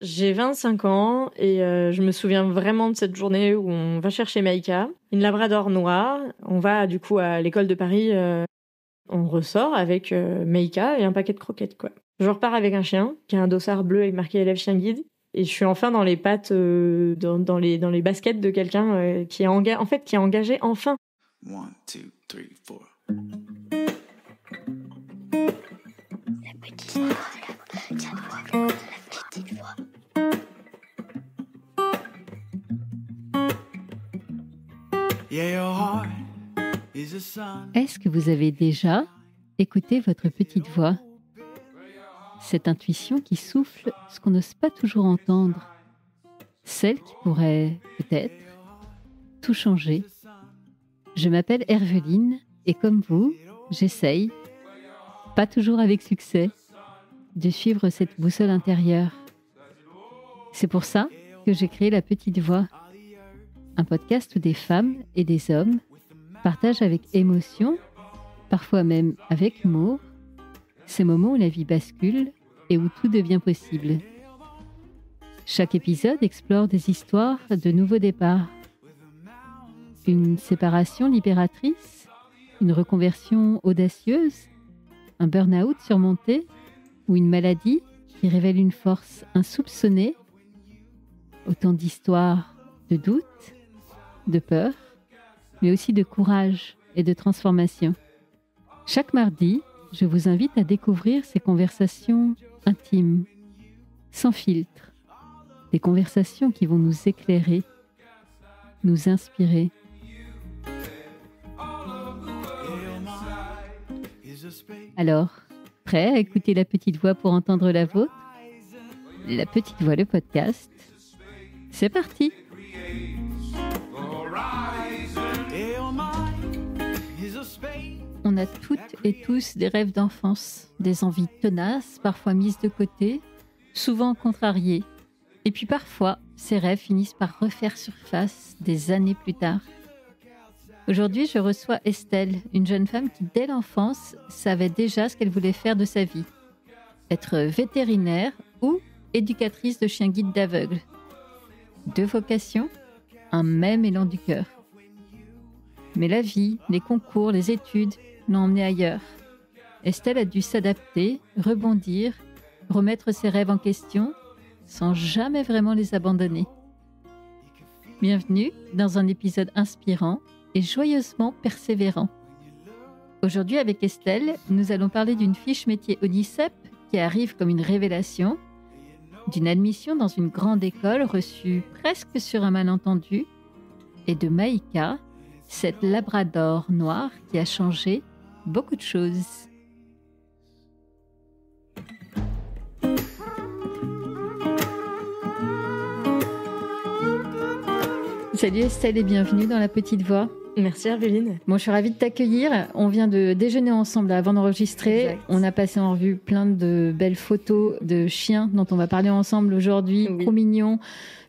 J'ai 25 ans et je me souviens vraiment de cette journée où on va chercher Maïka, une labrador noire. On va du coup à l'école de Paris, on ressort avec Maïka et un paquet de croquettes, quoi. Je repars avec un chien qui a un dossard bleu avec marqué élève chien guide. Et je suis enfin dans les pattes, dans les baskets de quelqu'un qui est engagé enfin. 1, 2, 3, 4. La petite voix, la petite voix. Yeah, your heart is a sun. Est-ce que vous avez déjà écouté votre petite voix ? Cette intuition qui souffle ce qu'on n'ose pas toujours entendre. Celle qui pourrait, peut-être, tout changer. Je m'appelle Herveline et comme vous, j'essaye, pas toujours avec succès, de suivre cette boussole intérieure. C'est pour ça que j'ai créé La Petite Voix, un podcast où des femmes et des hommes partagent avec émotion, parfois même avec humour, ces moments où la vie bascule et où tout devient possible. Chaque épisode explore des histoires de nouveaux départs. Une séparation libératrice, une reconversion audacieuse, un burn-out surmonté ou une maladie qui révèle une force insoupçonnée. Autant d'histoires de doute, de peur, mais aussi de courage et de transformation. Chaque mardi, je vous invite à découvrir ces conversations intimes, sans filtre, des conversations qui vont nous éclairer, nous inspirer. Alors, prêt à écouter La Petite Voix pour entendre la vôtre ? La Petite Voix, le podcast. C'est parti ! On a toutes et tous des rêves d'enfance, des envies tenaces, parfois mises de côté, souvent contrariées. Et puis parfois, ces rêves finissent par refaire surface des années plus tard. Aujourd'hui, je reçois Estelle, une jeune femme qui, dès l'enfance, savait déjà ce qu'elle voulait faire de sa vie. Être vétérinaire ou éducatrice de chiens guides d'aveugles. 2 vocations, un même élan du cœur. Mais la vie, les concours, les études l'ont emmenée ailleurs. Estelle a dû s'adapter, rebondir, remettre ses rêves en question, sans jamais vraiment les abandonner. Bienvenue dans un épisode inspirant et joyeusement persévérant. Aujourd'hui, avec Estelle, nous allons parler d'une fiche métier ONICEP qui arrive comme une révélation, d'une admission dans une grande école reçue presque sur un malentendu, et de Maïka, cette labrador noire qui a changé beaucoup de choses. Salut Estelle et bienvenue dans La Petite Voix. Merci Herveline. Bon, je suis ravie de t'accueillir. On vient de déjeuner ensemble avant d'enregistrer. Exact. On a passé en revue plein de belles photos de chiens dont on va parler ensemble aujourd'hui, Oui. trop mignons.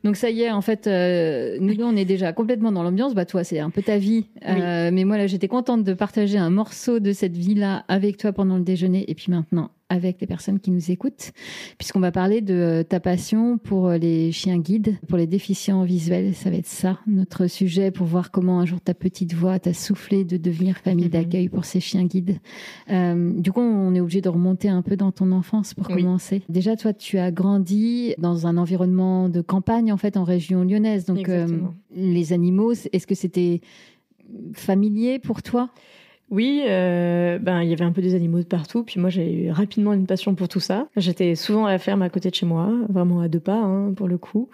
Donc ça y est, en fait, nous deux, on est déjà complètement dans l'ambiance. Bah toi, c'est un peu ta vie. Oui. Mais moi, là, j'étais contente de partager un morceau de cette vie-là avec toi pendant le déjeuner et puis maintenant avec les personnes qui nous écoutent, puisqu'on va parler de ta passion pour les chiens guides, pour les déficients visuels. Ça va être ça, notre sujet, pour voir comment un jour ta petite voix t'a soufflé de devenir famille d'accueil pour ces chiens guides. Du coup, on est obligé de remonter un peu dans ton enfance pour Oui. commencer. Déjà, toi, tu as grandi dans un environnement de campagne, en fait, en région lyonnaise. Donc, Exactement. les animaux, est-ce que c'était familier pour toi ? Oui, il y avait un peu des animaux de partout, puis moi j'ai eu rapidement une passion pour tout ça. J'étais souvent à la ferme à côté de chez moi, vraiment à 2 pas pour le coup,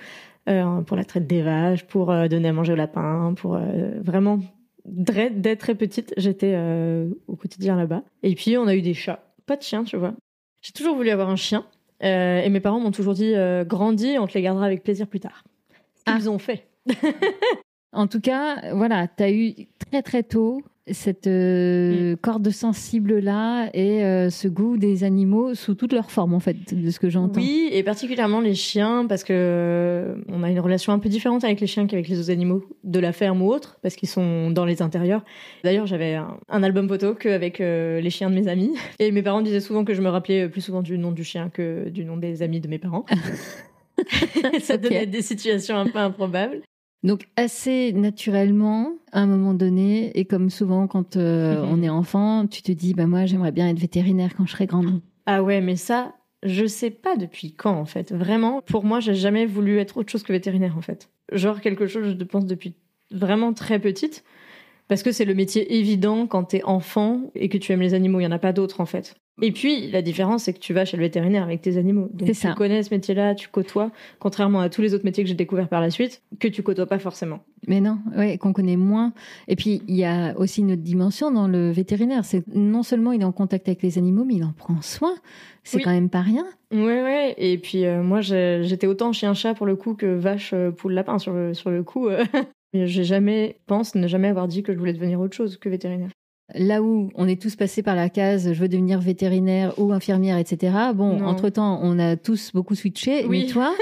pour la traite des vaches, pour donner à manger aux lapins, pour vraiment dès très petite, j'étais au quotidien là-bas. Et puis on a eu des chats, pas de chiens, tu vois. J'ai toujours voulu avoir un chien, et mes parents m'ont toujours dit grandis, on te les gardera avec plaisir plus tard. Ce qu'ils ont fait. En tout cas, voilà, tu as eu très très tôt cette corde sensible-là et ce goût des animaux sous toutes leurs formes, en fait, de ce que j'entends. Oui, et particulièrement les chiens, parce que on a une relation un peu différente avec les chiens qu'avec les autres animaux de la ferme ou autres, parce qu'ils sont dans les intérieurs. D'ailleurs, j'avais un album photo qu'avec les chiens de mes amis, et mes parents disaient souvent que je me rappelais plus souvent du nom du chien que du nom des amis de mes parents. Ça Ok. donnait des situations un peu improbables. Donc assez naturellement, à un moment donné, et comme souvent quand on est enfant, tu te dis, bah moi j'aimerais bien être vétérinaire quand je serai grande. Ah ouais, mais ça, je sais pas depuis quand en fait. Vraiment, pour moi, j'ai jamais voulu être autre chose que vétérinaire en fait. Genre quelque chose, je pense depuis vraiment très petite. Parce que c'est le métier évident quand t'es enfant et que tu aimes les animaux. Il y en a pas d'autres en fait. Et puis, la différence, c'est que tu vas chez le vétérinaire avec tes animaux. Donc, C'est tu ça. connais ce métier-là, tu côtoies, contrairement à tous les autres métiers que j'ai découverts par la suite, que tu côtoies pas forcément. Mais non, ouais, qu'on connaît moins. Et puis, il y a aussi une autre dimension dans le vétérinaire. C'est non seulement il est en contact avec les animaux, mais il en prend soin. C'est Oui. quand même pas rien. Ouais. Et puis, moi, j'étais autant chien-chat pour le coup que vache, poule, lapin sur le coup. J'ai jamais ne jamais avoir dit que je voulais devenir autre chose que vétérinaire. Là où on est tous passés par la case, je veux devenir vétérinaire ou infirmière, etc. Bon, Non. entre-temps, on a tous beaucoup switché. Oui. Mais toi,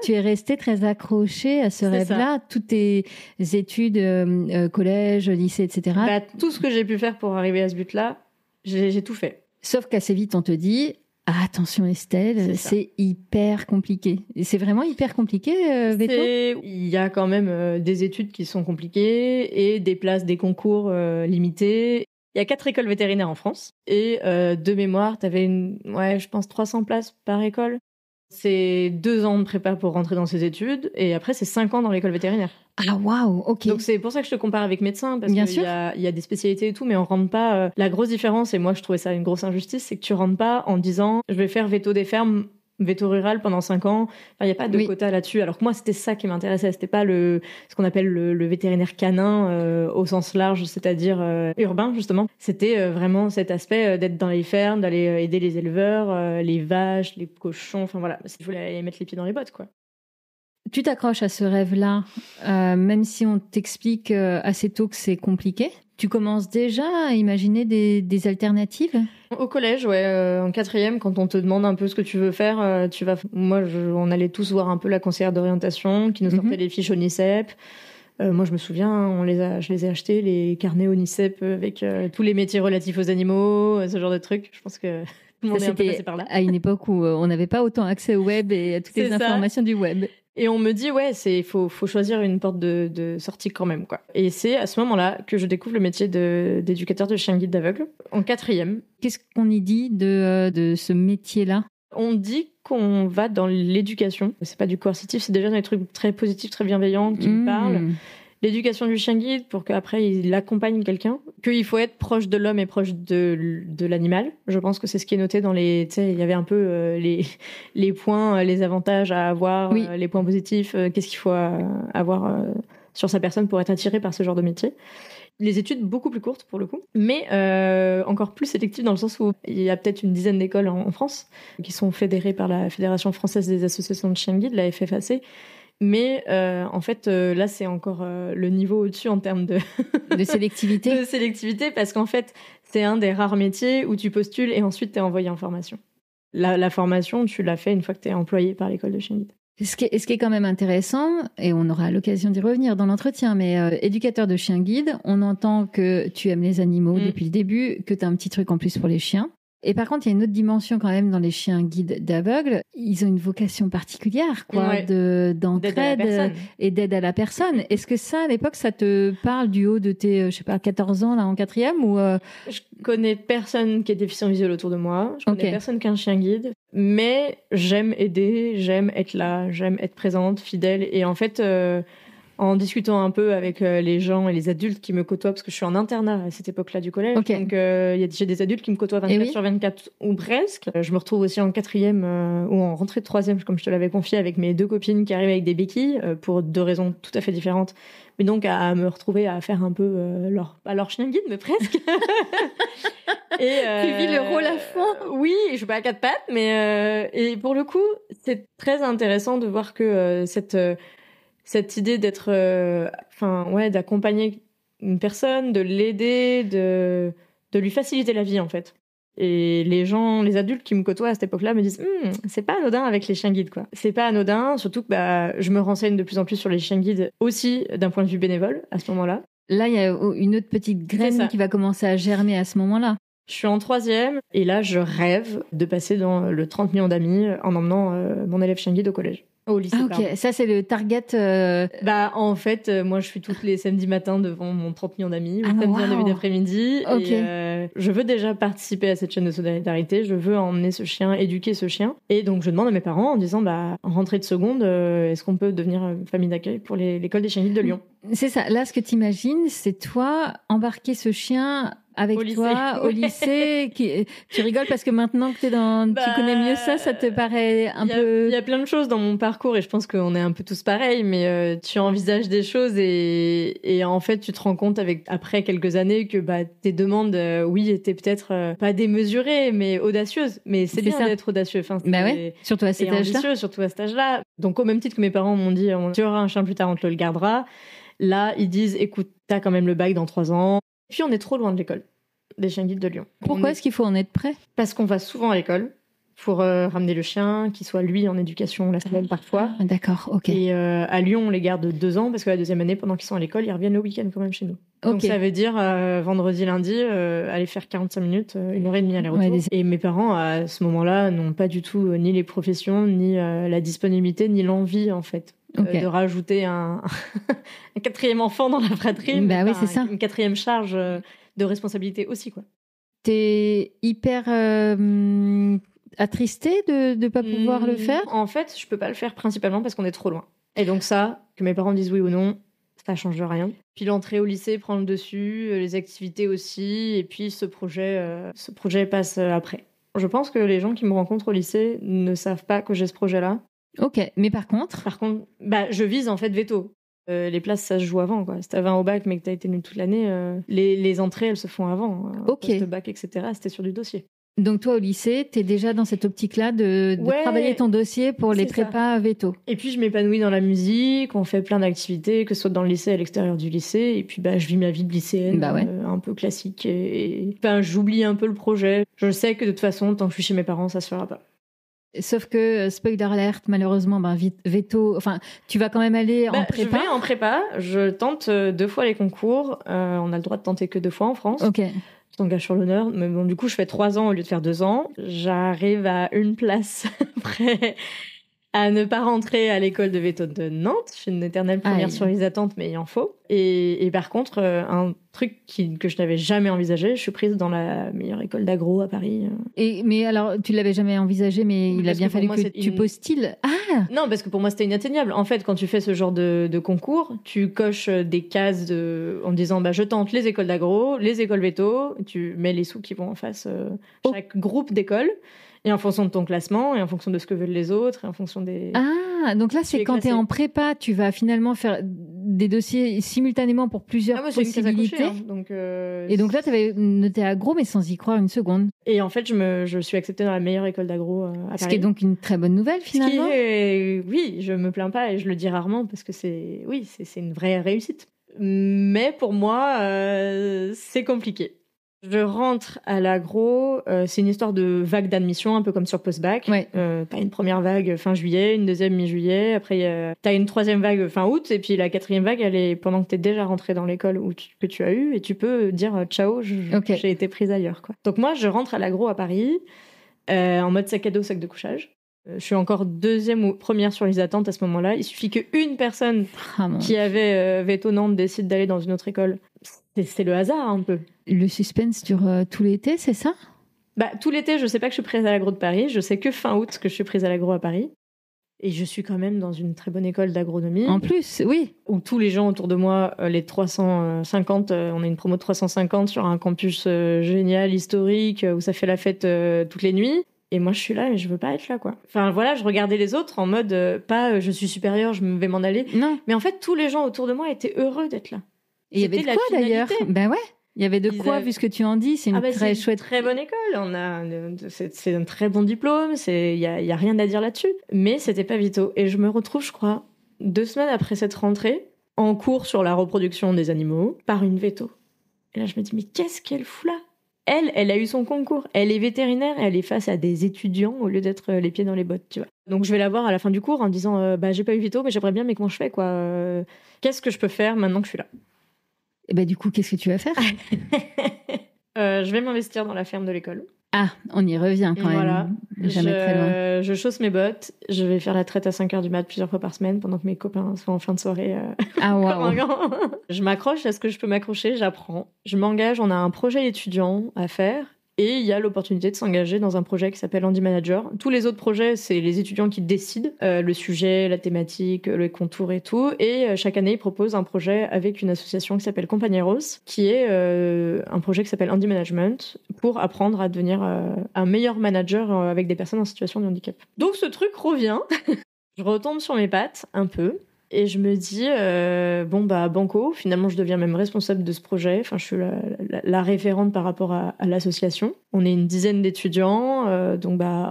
tu es resté très accroché à ce C'est rêve-là. Toutes tes études, collège, lycée, etc. Bah, tout ce que j'ai pu faire pour arriver à ce but-là, j'ai tout fait. Sauf qu'assez vite, on te dit, ah, attention Estelle, C'est ça. c'est hyper compliqué. Et c'est vraiment hyper compliqué, Veto. Il y a quand même des études qui sont compliquées et des places, des concours limités. Il y a 4 écoles vétérinaires en France. Et de mémoire, t'avais je pense 300 places par école. C'est 2 ans de prépa pour rentrer dans ces études. Et après, c'est 5 ans dans l'école vétérinaire. Ah, waouh, ok. Donc c'est pour ça que je te compare avec médecin, parce Bien qu'il sûr. y a des spécialités et tout, mais on rentre pas. La grosse différence, et moi je trouvais ça une grosse injustice, c'est que tu rentres pas en disant je vais faire veto des fermes, veto rural pendant 5 ans. Enfin, il n'y a pas de Oui. quota là-dessus. Alors que moi, c'était ça qui m'intéressait. C'était pas ce qu'on appelle le vétérinaire canin au sens large, c'est-à-dire urbain, justement. C'était vraiment cet aspect d'être dans les fermes, d'aller aider les éleveurs, les vaches, les cochons. Enfin voilà, je voulais aller mettre les pieds dans les bottes, quoi. Tu t'accroches à ce rêve-là, même si on t'explique assez tôt que c'est compliqué. Tu commences déjà à imaginer des alternatives. Au collège, en 4e, quand on te demande un peu ce que tu veux faire, on allait tous voir un peu la conseillère d'orientation qui nous sortait les fiches ONICEP. Moi, je me souviens, je les ai achetés, les carnets ONICEP avec tous les métiers relatifs aux animaux, ce genre de trucs. Je pense que tout le monde est un peu passé par là. À une époque où on n'avait pas autant accès au web et à toutes les C'est ça. informations du web. Et on me dit, faut choisir une porte de sortie quand même, quoi. Et c'est à ce moment-là que je découvre le métier d'éducateur de chien guide d'aveugle, en 4e. Qu'est-ce qu'on y dit de ce métier-là ? On dit qu'on va dans l'éducation. C'est pas du coercitif, c'est déjà des trucs très positifs, très bienveillants qui me parlent. L'éducation du chien guide pour qu'après il accompagne quelqu'un. Qu'il faut être proche de l'homme et proche de l'animal. Je pense que c'est ce qui est noté dans les... Tu sais, il y avait un peu les points, les avantages à avoir, Oui. les points positifs, qu'est-ce qu'il faut avoir sur sa personne pour être attiré par ce genre de métier. Les études beaucoup plus courtes pour le coup, mais encore plus sélectives dans le sens où il y a peut-être une dizaine d'écoles en France qui sont fédérées par la Fédération française des associations de chiens guides, la FFAC. Mais en fait, là, c'est encore le niveau au-dessus en termes de sélectivité. de sélectivité, parce qu'en fait, c'est un des rares métiers où tu postules et ensuite tu es envoyé en formation. La formation, tu l'as fait une fois que tu es employé par l'école de chien guide. Ce qui est quand même intéressant, et on aura l'occasion d'y revenir dans l'entretien, mais éducateur de chien guide, on entend que tu aimes les animaux depuis le début, que tu as un petit truc en plus pour les chiens. Et par contre, il y a une autre dimension quand même dans les chiens guides d'aveugles. Ils ont une vocation particulière, quoi, d'entraide et d'aide à la personne. Est-ce que ça, à l'époque, ça te parle du haut de tes, 14 ans, là, en 4e ou Je connais personne qui est déficient visuel autour de moi. Je connais personne qui a un chien guide. Mais j'aime aider, j'aime être là, j'aime être présente, fidèle. Et en fait... en discutant un peu avec les gens et les adultes qui me côtoient, parce que je suis en internat à cette époque-là du collège, donc j'ai des adultes qui me côtoient 24 sur 24 ou presque. Je me retrouve aussi en 4e ou en rentrée de 3e, comme je te l'avais confié, avec mes 2 copines qui arrivent avec des béquilles pour 2 raisons tout à fait différentes. Mais donc à me retrouver à faire un peu pas leur chien guide, mais presque. Et, tu vis le rôle à fond. Oui, je suis pas à 4 pattes, mais et pour le coup, c'est très intéressant de voir que cette idée d'être, d'accompagner une personne, de l'aider, de lui faciliter la vie, en fait. Et les adultes qui me côtoient à cette époque-là me disent c'est pas anodin avec les chiens guides, quoi. C'est pas anodin, surtout que je me renseigne de plus en plus sur les chiens guides aussi d'un point de vue bénévole à ce moment-là. Là, il y a une autre petite graine qui va commencer à germer à ce moment-là. Je suis en 3e et là, je rêve de passer dans le 30 millions d'amis en emmenant mon élève chien guide au collège. Au lycée, Ah, pardon. ok. Ça, c'est le target. Bah, en fait, moi, je suis toutes les samedis matins devant mon 30 millions d'amis, ou Ah, samedi en waouh. début d'après-midi. Ok. Et je veux déjà participer à cette chaîne de solidarité. Je veux emmener ce chien, éduquer ce chien. Et donc, je demande à mes parents en disant, bah, en rentrée de seconde, est-ce qu'on peut devenir famille d'accueil pour l'école des chiens guides de Lyon? C'est ça. Là, ce que tu imagines, c'est toi embarquer ce chien avec Au lycée. toi au lycée. Tu rigoles parce que maintenant que tu Bah, connais mieux ça, ça te paraît un peu. Il y a plein de choses dans mon parcours et je pense qu'on est un peu tous pareils, mais tu envisages des choses et en fait, tu te rends compte après quelques années que bah, tes demandes, oui, étaient peut-être pas démesurées, mais audacieuses. Mais c'est bien ça. d'être audacieux. Enfin, Bah ouais, surtout à cet et âge-là. ambitieux, surtout à cet âge-là. Donc, au même titre que mes parents m'ont dit, tu auras un chien plus tard, on te le gardera. Là, ils disent, écoute, t'as quand même le bac dans 3 ans. Puis, on est trop loin de l'école des chiens guides de Lyon. Pourquoi est-ce qu'il faut en être prêt? Parce qu'on va souvent à l'école pour ramener le chien, qu'il soit lui en éducation la semaine parfois. Ah, d'accord, ok. Et à Lyon, on les garde 2 ans parce que la deuxième année, pendant qu'ils sont à l'école, ils reviennent le week-end quand même chez nous. Donc Ok. ça veut dire vendredi, lundi, aller faire 45 minutes, 1h30 aller-retour. Ouais, Et mes parents, à ce moment-là, n'ont pas du tout ni les professions, ni la disponibilité, ni l'envie, en fait, Ok. de rajouter un 4e enfant dans la fratrie. Bah oui, Enfin, c'est ça. Une 4e charge de responsabilité aussi, quoi. T'es hyper attristé de ne pas pouvoir le faire? En fait, je peux pas le faire principalement parce qu'on est trop loin. Et donc ça, que mes parents disent oui ou non, ça change rien. Puis l'entrée au lycée prend le dessus, les activités aussi, et puis ce projet passe après. Je pense que les gens qui me rencontrent au lycée ne savent pas que j'ai ce projet-là. Ok, mais par contre, Par contre, bah, je vise en fait veto. Les places, ça se joue avant, quoi. Si t'as 20 au bac, mais que t'as été nul toute l'année, les entrées, elles se font avant. Ok. Post-bac, etc., c'était sur du dossier. donc toi au lycée, t'es déjà dans cette optique-là de Ouais, travailler ton dossier pour les c'est ça. prépas veto. Et puis, je m'épanouis dans la musique, on fait plein d'activités, que ce soit dans le lycée, à l'extérieur du lycée. Et puis, bah, je vis ma vie de lycéenne, Bah ouais. un peu classique. Et ben, j'oublie un peu le projet. Je sais que de toute façon, tant que je suis chez mes parents, ça se fera pas. Sauf que, spoiler alert, malheureusement, veto, enfin, tu vas quand même aller en Bah, je prépa. vais en prépa, je tente 2 fois les concours. On a le droit de tenter que 2 fois en France. Ok. Je t'engage sur l'honneur. Mais bon, du coup, je fais 3 ans au lieu de faire 2 ans. J'arrive à une place près à ne pas rentrer à l'école de veto de Nantes. Je suis une éternelle première Aïe. sur les attentes, mais il en faut. Et par contre, un truc que je n'avais jamais envisagé, je suis prise dans la meilleure école d'agro à Paris. Mais alors, tu l'avais jamais envisagé, mais il a Parce bien que pour fallu moi, que c'est tu une- postilles. Ah, Non, parce que pour moi, c'était inatteignable. En fait, quand tu fais ce genre de concours, tu coches des cases en disant bah, je tente les écoles d'agro, les écoles veto, tu mets les sous qui vont en face chaque groupe d'écoles. Et en fonction de ton classement, et en fonction de ce que veulent les autres, et en fonction des... ah, donc là, c'est es quand tu es classé. en prépa, tu vas finalement faire des dossiers simultanément pour plusieurs Ah, moi, j'ai une case à possibilités. cocher, hein, donc, Et donc là, tu avais noté agro, mais sans y croire une seconde. Et en fait, je suis acceptée dans la meilleure école d'agro à Paris. Ce qui est donc une très bonne nouvelle, Ce qui finalement. est- oui, je me plains pas et je le dis rarement parce que c'est une vraie réussite. Mais pour moi, c'est compliqué. Je rentre à l'agro, c'est une histoire de vague d'admission, un peu comme sur post-bac. Ouais. T'as une première vague fin juillet, une deuxième mi-juillet, après t'as une troisième vague fin août, et puis la 4e vague, elle est pendant que t'es déjà rentré dans l'école que tu as eu, et tu peux dire ciao, Ok. j'ai été prise ailleurs, quoi. Donc moi, je rentre à l'agro à Paris, en mode sac à dos, sac de couchage. Je suis encore 2e ou 1re sur les attentes à ce moment-là. Il suffit qu'une personne Ah, mon- qui avait veto Nantes décide d'aller dans une autre école. C'est le hasard un peu. Le suspense dure tout l'été, c'est ça? Bah, tout l'été, je sais pas que je suis prise à l'agro de Paris. Je sais que fin août que je suis prise à l'agro à Paris. Et je suis quand même dans une très bonne école d'agronomie. En plus, oui. Où tous les gens autour de moi, les 350, on a une promo de 350 sur un campus génial, historique, où ça fait la fête toutes les nuits. Et moi, je suis là, mais je veux pas être là, quoi. Enfin, voilà, je regardais les autres en mode, pas je suis supérieure, je vais m'en aller. Non. Mais en fait, tous les gens autour de moi étaient heureux d'être là. Et il y avait de C'était quoi la d'ailleurs? finalité. Ben ouais. Il y avait de Ils quoi, avaient- vu ce que tu en dis. C'est une Bah, très c'est chouette. une très bonne école. C'est un très bon diplôme. Il y a rien à dire là-dessus. Mais c'était pas Vito. Et je me retrouve, je crois, 2 semaines après cette rentrée, en cours sur la reproduction des animaux, par une veto. Et là, je me dis, mais qu'est-ce qu'elle fout là? Elle a eu son concours. Elle est vétérinaire. Elle est face à des étudiants au lieu d'être les pieds dans les bottes, tu vois. Donc, je vais la voir à la fin du cours en disant, bah, j'ai pas eu Vito, mais j'aimerais bien, mais comment je fais, quoi? Qu'est-ce que je peux faire maintenant que je suis là? Et ben du coup, qu'est-ce que tu vas faire? Je vais m'investir dans la ferme de l'école. Ah, on y revient quand Voilà. même. Jamais très loin. Je chausse mes bottes, je vais faire la traite à 5h du mat plusieurs fois par semaine pendant que mes copains sont en fin de soirée. Ah, Comme waouh. un grand. Je m'accroche à ce que je peux m'accrocher, j'apprends. Je m'engage, on a un projet étudiant à faire. Et il y a l'opportunité de s'engager dans un projet qui s'appelle Handy Manager. Tous les autres projets, c'est les étudiants qui décident le sujet, la thématique, le contour et tout. Et chaque année, ils proposent un projet avec une association qui s'appelle Compañeros, qui est un projet qui s'appelle Handy Management pour apprendre à devenir un meilleur manager avec des personnes en situation de handicap. Donc ce truc revient. Je retombe sur mes pattes un peu. Et je me dis, banco, finalement, je deviens même responsable de ce projet. Enfin, je suis la référente par rapport à l'association. On est une dizaine d'étudiants,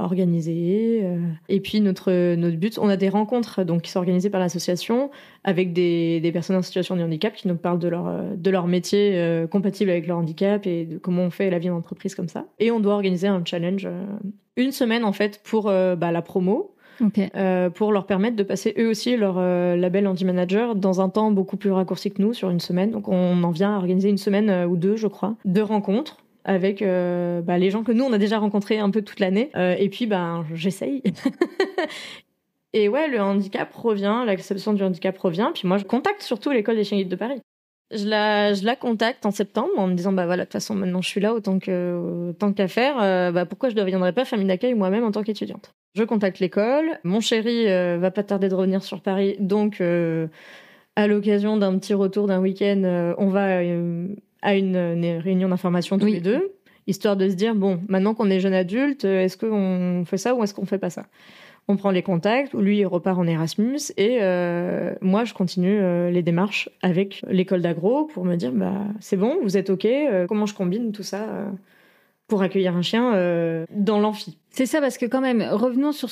organisés. Et puis, notre but, on a des rencontres qui sont organisées par l'association avec des personnes en situation de handicap qui nous parlent de leur métier compatible avec leur handicap et de comment on fait la vie d'entreprise comme ça. Et on doit organiser un challenge, une semaine, en fait, pour la promo. Okay. Pour leur permettre de passer eux aussi leur label Handy Manager dans un temps beaucoup plus raccourci que nous, sur une semaine. Donc on en vient à organiser une semaine ou deux, je crois, de rencontres avec les gens que nous, on a déjà rencontrés un peu toute l'année. Et puis, j'essaye. Et ouais, le handicap revient, l'acceptation du handicap revient. Puis moi, je contacte surtout l'école des chiens guides de Paris. Je la contacte en septembre en me disant de toute façon maintenant je suis là autant qu'à faire, pourquoi je ne deviendrais pas famille d'accueil moi-même en tant qu'étudiante. Je contacte l'école, mon chéri va pas tarder de revenir sur Paris, donc à l'occasion d'un petit retour d'un week-end, on va à une réunion d'information tous les deux, histoire de se dire bon, maintenant qu'on est jeune adulte, est-ce qu'on fait ça ou est-ce qu'on fait pas ça? On prend les contacts, lui il repart en Erasmus et moi je continue les démarches avec l'école d'agro pour me dire c'est bon, vous êtes ok, comment je combine tout ça pour accueillir un chien dans l'amphi. C'est ça, parce que quand même, revenons sur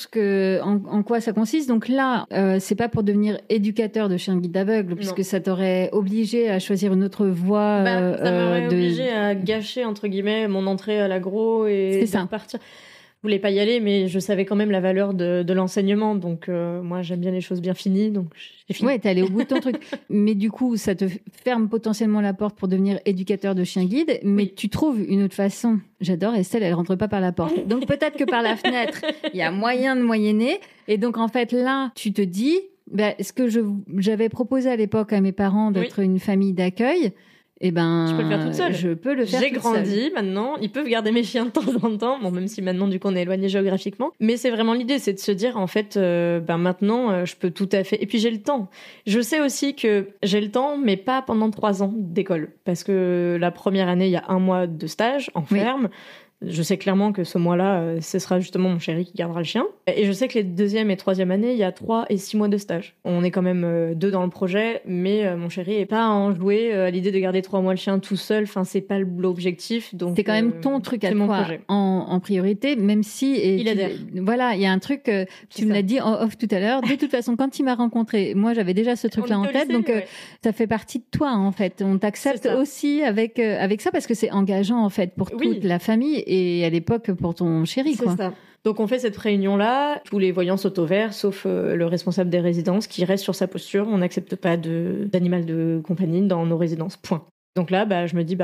en quoi ça consiste. Donc là, c'est pas pour devenir éducateur de chien guide aveugle, puisque ça t'aurait obligé à choisir une autre voie. Ça m'aurait obligé à gâcher entre guillemets mon entrée à l'agro et de repartir. Je voulais pas y aller, mais je savais quand même la valeur de l'enseignement. Donc, moi, j'aime bien les choses bien finies. Donc, j'ai fini. Ouais, t'es allé au bout de ton truc. Mais du coup, ça te ferme potentiellement la porte pour devenir éducateur de chien guide. Mais tu trouves une autre façon. J'adore Estelle, elle rentre pas par la porte. Donc, peut-être que par la fenêtre, il y a moyen de moyenner. Et donc, en fait, là, tu te dis, ce que j'avais proposé à l'époque à mes parents d'être une famille d'accueil, je peux le faire toute seule. Je peux le faire toute seule. J'ai grandi maintenant. Ils peuvent garder mes chiens de temps en temps. Bon, même si maintenant, du coup, on est éloigné géographiquement. Mais c'est vraiment l'idée, c'est de se dire, en fait, maintenant, je peux tout à fait. Et puis, j'ai le temps. Je sais aussi que j'ai le temps, mais pas pendant 3 ans d'école. Parce que la première année, il y a 1 mois de stage en ferme. Je sais clairement que ce mois-là, ce sera justement mon chéri qui gardera le chien. Et je sais que les 2e et 3e années, il y a 3 et 6 mois de stage. On est quand même 2 dans le projet, mais mon chéri est pas enjoué à l'idée de garder 3 mois le chien tout seul. Enfin, c'est pas l'objectif. Donc c'est quand même ton truc à toi en priorité, même si il adhère. Voilà, il y a un truc. Tu me l'as dit en off tout à l'heure. De toute façon, quand il m'a rencontré, moi j'avais déjà ce truc-là en tête, donc ça fait partie de toi en fait. On t'accepte aussi avec ça parce que c'est engageant en fait pour toute la famille. Et à l'époque, pour ton chéri, quoi. C'est ça. Donc, on fait cette réunion-là. Tous les voyants sautent au vert, sauf le responsable des résidences qui reste sur sa posture. On n'accepte pas d'animal de compagnie dans nos résidences. Point. Donc là, je me dis,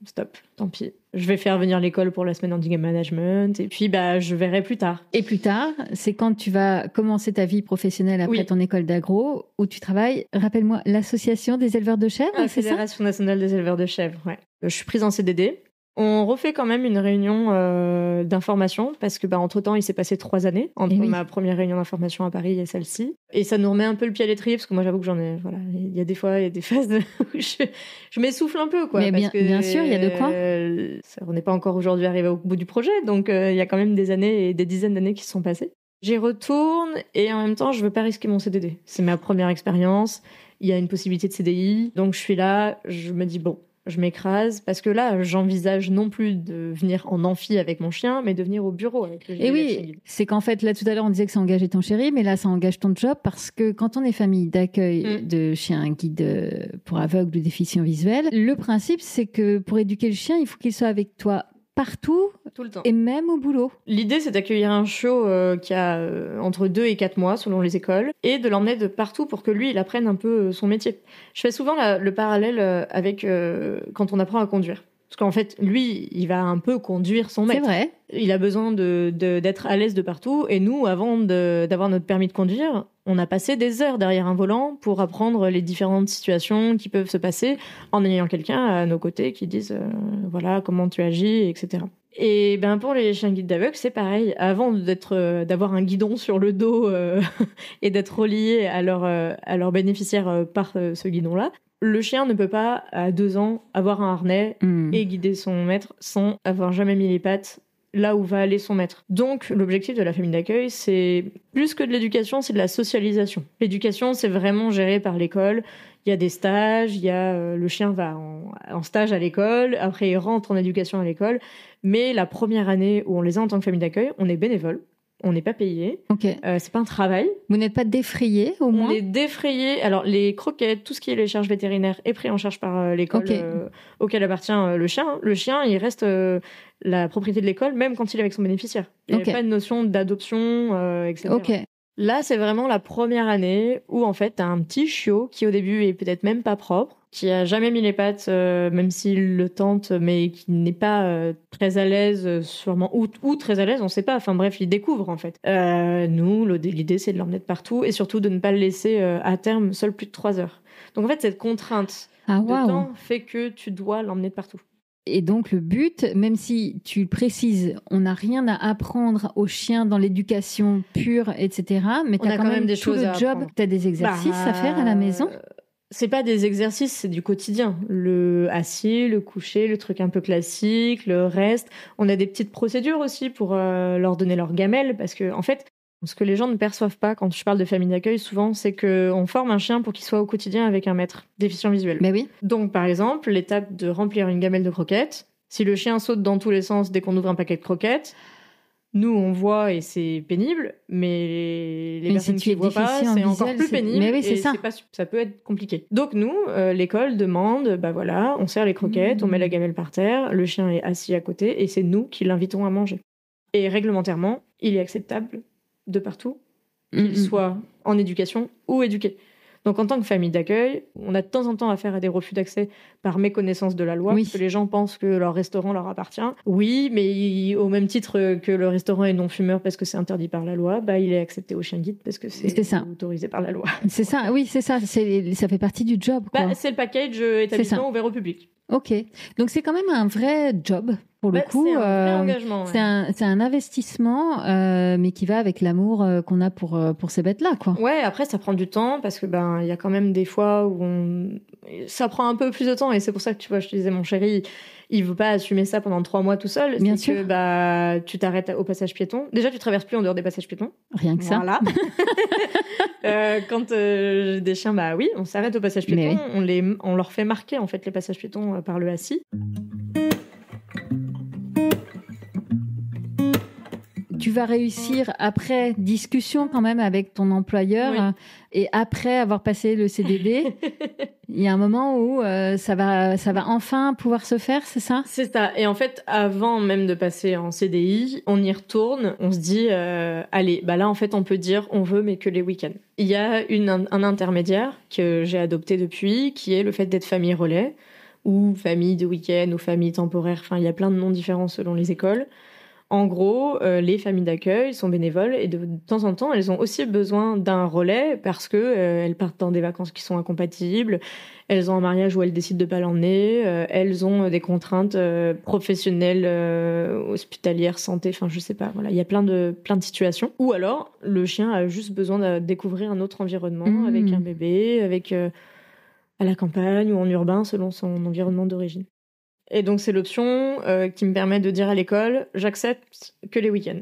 stop, tant pis. Je vais faire venir l'école pour la semaine Handy Management. Et puis, je verrai plus tard. Et plus tard, c'est quand tu vas commencer ta vie professionnelle après ton école d'agro, où tu travailles, rappelle-moi, l'association des éleveurs de chèvres, c'est ça ? Fédération nationale des éleveurs de chèvres, ouais. Je suis prise en CDD. On refait quand même une réunion d'information parce que entre-temps, il s'est passé 3 années entre ma première réunion d'information à Paris et celle-ci. Et ça nous remet un peu le pied à l'étrier parce que moi, j'avoue que j'en ai... Voilà, il y a des phases où je m'essouffle un peu, quoi. Mais bien sûr, il y a de quoi. On n'est pas encore aujourd'hui arrivé au bout du projet, donc il y a quand même des années et des dizaines d'années qui se sont passées. J'y retourne et en même temps, je veux pas risquer mon CDD. C'est ma première expérience. Il y a une possibilité de CDI. Donc, je suis là, je me dis, je m'écrase parce que là, j'envisage non plus de venir en amphi avec mon chien, mais de venir au bureau avec le chien. Et oui, c'est qu'en fait, là, tout à l'heure, on disait que ça engageait ton chéri, mais là, ça engage ton job parce que quand on est famille d'accueil de chiens guides pour aveugles ou déficients visuels, le principe, c'est que pour éduquer le chien, il faut qu'il soit avec toi partout, tout le temps, et même au boulot. L'idée, c'est d'accueillir un chiot qui a entre 2 et 4 mois, selon les écoles, et de l'emmener de partout pour que lui, il apprenne un peu son métier. Je fais souvent le parallèle avec quand on apprend à conduire. Parce qu'en fait, lui, il va un peu conduire son C'est maître. vrai. Il a besoin d'être à l'aise de partout. Et nous, avant d'avoir notre permis de conduire, on a passé des heures derrière un volant pour apprendre les différentes situations qui peuvent se passer en ayant quelqu'un à nos côtés qui dise voilà comment tu agis, etc. Et ben pour les chiens guides d'aveugles, c'est pareil. Avant d'avoir un guidon sur le dos et d'être relié à leur bénéficiaire par ce guidon-là, le chien ne peut pas, à 2 ans, avoir un harnais et guider son maître sans avoir jamais mis les pattes là où va aller son maître. Donc, l'objectif de la famille d'accueil, c'est plus que de l'éducation, c'est de la socialisation. L'éducation, c'est vraiment géré par l'école. Il y a des stages, le chien va en stage à l'école, après il rentre en éducation à l'école. Mais la première année où on les a en tant que famille d'accueil, on est bénévole. On n'est pas payé. Ok. C'est pas un travail. Vous n'êtes pas défrayé, au moins? On est défrayé. Alors, les croquettes, tout ce qui est les charges vétérinaires est pris en charge par l'école auquel appartient le chien. Le chien, il reste la propriété de l'école, même quand il est avec son bénéficiaire. Il n'y a pas de notion d'adoption, etc. Ok. Là, c'est vraiment la première année où, en fait, t'as un petit chiot qui, au début, est peut-être même pas propre, qui a jamais mis les pattes, même s'il le tente, mais qui n'est pas très à l'aise, sûrement, ou très à l'aise, on sait pas. Enfin bref, il découvre, en fait. Nous, l'idée, c'est de l'emmener de partout, et surtout de ne pas le laisser à terme seul plus de 3 heures. Donc, en fait, cette contrainte de temps fait que tu dois l'emmener de partout. Et donc, le but, même si tu le précises, on n'a rien à apprendre aux chiens dans l'éducation pure, etc. Mais tu as quand même des choses à apprendre. Tu as des exercices à faire à la maison? C'est pas des exercices, c'est du quotidien. Le assis, le coucher, le truc un peu classique, le reste. On a des petites procédures aussi pour leur donner leur gamelle, parce que, en fait, ce que les gens ne perçoivent pas quand je parle de famille d'accueil, souvent, c'est qu'on forme un chien pour qu'il soit au quotidien avec un maître déficient visuel. Ben oui. Donc, par exemple, l'étape de remplir une gamelle de croquettes. Si le chien saute dans tous les sens dès qu'on ouvre un paquet de croquettes, nous, on voit et c'est pénible, mais les personnes qui ne voient pas, c'est encore plus pénible. Mais oui, c'est ça. Ça peut être compliqué. Donc, nous, l'école demande, bah voilà, on sert les croquettes, on met la gamelle par terre, le chien est assis à côté et c'est nous qui l'invitons à manger. Et réglementairement, il est acceptable de partout, qu'il soit en éducation ou éduqué. Donc, en tant que famille d'accueil, on a de temps en temps affaire à des refus d'accès par méconnaissance de la loi, parce que les gens pensent que leur restaurant leur appartient. Oui, mais au même titre que le restaurant est non-fumeur parce que c'est interdit par la loi, bah, il est accepté au chien guide parce que c'est autorisé par la loi. C'est ça, oui, c'est ça. Ça fait partie du job, quoi. Bah, c'est le package établissement ouvert au public. Ok, donc c'est quand même un vrai job pour le coup. C'est un vrai engagement. C'est un investissement, mais qui va avec l'amour qu'on a pour ces bêtes-là, quoi. Ouais, après ça prend du temps parce que il y a quand même des fois où ça prend un peu plus de temps et c'est pour ça que tu vois, je te disais mon chéri, il veut pas assumer ça pendant 3 mois tout seul. Bien sûr. Que tu t'arrêtes au passage piéton. Déjà, tu traverses plus en dehors des passages piétons. Rien que ça. Voilà. Quand j'ai des chiens, bah oui, on s'arrête au passage piéton. On leur fait marquer en fait les passages piétons par le assis. Tu vas réussir après discussion quand même avec ton employeur et après avoir passé le CDD, il y a un moment où ça va enfin pouvoir se faire, c'est ça? C'est ça. Et en fait, avant même de passer en CDI, on y retourne, on se dit allez, bah là en fait on peut dire on veut mais que les week-ends. Il y a un intermédiaire que j'ai adopté depuis, qui est le fait d'être famille relais ou famille de week-end ou famille temporaire. Enfin, il y a plein de noms différents selon les écoles. En gros, les familles d'accueil sont bénévoles et de temps en temps, elles ont aussi besoin d'un relais parce que elles partent dans des vacances qui sont incompatibles, elles ont un mariage où elles décident de pas l'emmener, elles ont des contraintes professionnelles, hospitalières, santé, enfin je sais pas. Voilà, il y a plein de situations. Ou alors, le chien a juste besoin de découvrir un autre environnement avec un bébé, avec à la campagne ou en urbain selon son environnement d'origine. Et donc, c'est l'option qui me permet de dire à l'école, j'accepte que les week-ends.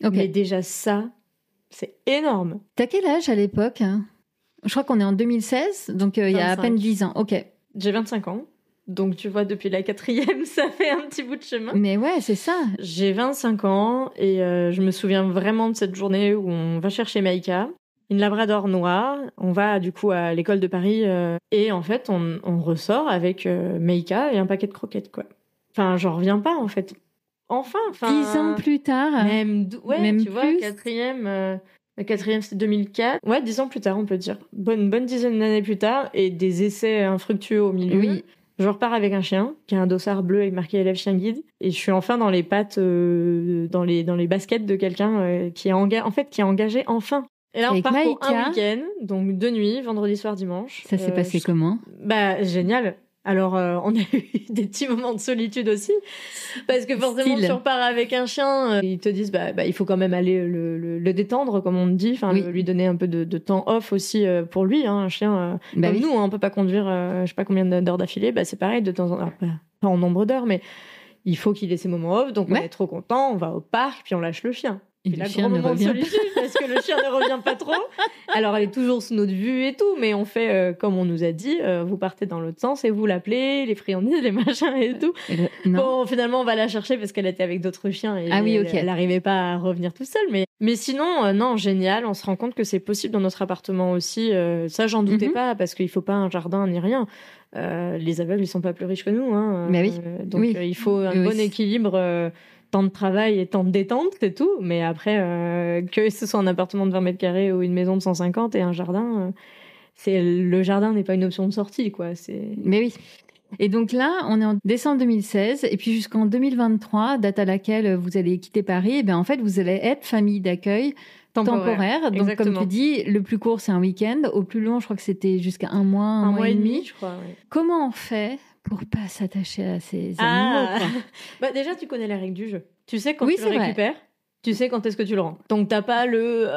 Okay. Mais déjà, ça, c'est énorme. T'as quel âge à l'époque? Je crois qu'on est en 2016, donc il y a à peine 10 ans. Ok. J'ai 25 ans. Donc, tu vois, depuis la 4e, ça fait un petit bout de chemin. Mais ouais, c'est ça. J'ai 25 ans et je me souviens vraiment de cette journée où on va chercher Maïka. Une labrador noire, on va du coup à l'école de Paris et en fait on ressort avec Meika et un paquet de croquettes quoi. Enfin j'en reviens pas en fait. Enfin 10 ans plus tard. Même tu plus. vois, la 4e c'est 2004. Ouais, 10 ans plus tard on peut dire. Bonne dizaine d'années plus tard et des essais infructueux au milieu. Oui. Je repars avec un chien qui a un dossard bleu avec marqué élève chien guide et je suis enfin dans les pattes, dans les baskets de quelqu'un qui est engagé enfin. Et là, on Avec part pour un Maïka. week-end, donc 2 nuits, vendredi soir, dimanche. Ça s'est passé comment? Bah, génial. Alors, on a eu des petits moments de solitude aussi, parce que forcément, Style. tu repars avec un chien, ils te disent, bah, il faut quand même aller le détendre, comme on dit, enfin, Oui. lui donner un peu de temps off aussi pour lui, hein, un chien. Bah Comme oui. nous, hein, on peut pas conduire, je sais pas combien d'heures d'affilée, bah, c'est pareil, de temps en temps, pas en nombre d'heures, mais il faut qu'il ait ses moments off, donc on Ouais. est trop content, on va au parc, puis on lâche le chien. Et Puis le là, chien gros ne moment de revient solitude, parce que le chien ne revient pas trop. Alors, elle est toujours sous notre vue et tout, mais on fait comme on nous a dit, vous partez dans l'autre sens et vous l'appelez, les friandises, les machins et tout. Non. Bon, finalement, on va la chercher parce qu'elle était avec d'autres chiens et Ah oui, ok. elle n'arrivait pas à revenir toute seule. Mais sinon, non, génial. On se rend compte que c'est possible dans notre appartement aussi. Ça, j'en doutais Mhm. pas parce qu'il faut pas un jardin ni rien. Les aveugles, ils sont pas plus riches que nous. Hein. Mais oui. Donc, Oui. il faut un Oui, bon oui. équilibre. Temps de travail et temps de détente, c'est tout. Mais après, que ce soit un appartement de 20 mètres carrés ou une maison de 150 et un jardin, le jardin n'est pas une option de sortie, quoi. Mais oui. Et donc là, on est en décembre 2016, et puis jusqu'en 2023, date à laquelle vous allez quitter Paris, et bien en fait, vous allez être famille d'accueil temporaire. Donc, Exactement. comme tu dis, le plus court, c'est un week-end. Au plus long, je crois que c'était jusqu'à un mois, un mois et demi. je crois. Ouais. Comment on fait pour pas s'attacher à ces Ah. animaux, quoi? Bah déjà, tu connais les règles du jeu. Tu sais quand Oui, tu le c'est vrai. récupères, tu sais quand est-ce que tu le rends. Donc t'as pas le